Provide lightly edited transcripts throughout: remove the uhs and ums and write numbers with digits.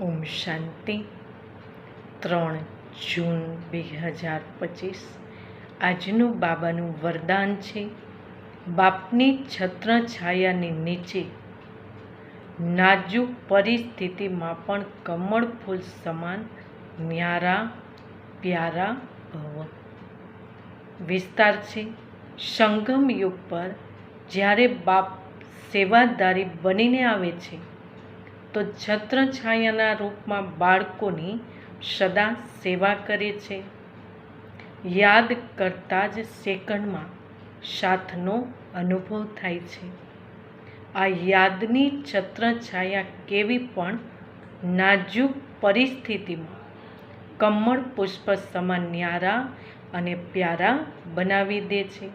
ઓમ શાંતિ 3 જૂન 2025 આજનું બાબાનું વરદાન છે. બાપની છત્રછાયાની નીચે નાજુક પરિસ્થિતિમાં પણ કમળ ફૂલ સમાન ન્યારા પ્યારા ભવ. વિસ્તાર છે. સંગમ યુગ પર જ્યારે બાપ સેવાદારી બનીને આવે છે તો છત્રછાયાના રૂપમાં બાળકોની સદા સેવા કરે છે. યાદ કરતા જ સેકન્ડમાં સાથનો અનુભવ થાય છે. આ યાદની છત્રછાયા કેવી પણ નાજુક પરિસ્થિતિમાં કમળ પુષ્પ સમાન ન્યારા અને પ્યારા બનાવી દે છે.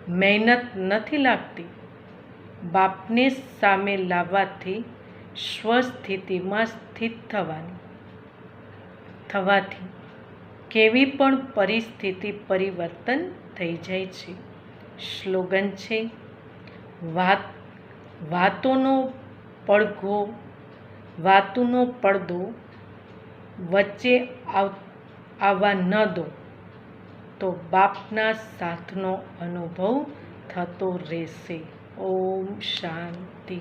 મહેનત નથી લાગતી. બાપને સામે લાવવાથી સ્વસ્થિતિમાં સ્થિત થવાથી કેવી પણ પરિસ્થિતિ પરિવર્તન થઈ જાય છે. સ્લોગન છે, વાતોનો પડદો વચ્ચે આવવા ન દો તો બાપના સાથનો અનુભવ થતો રહેશે. ઓમ શાંતિ.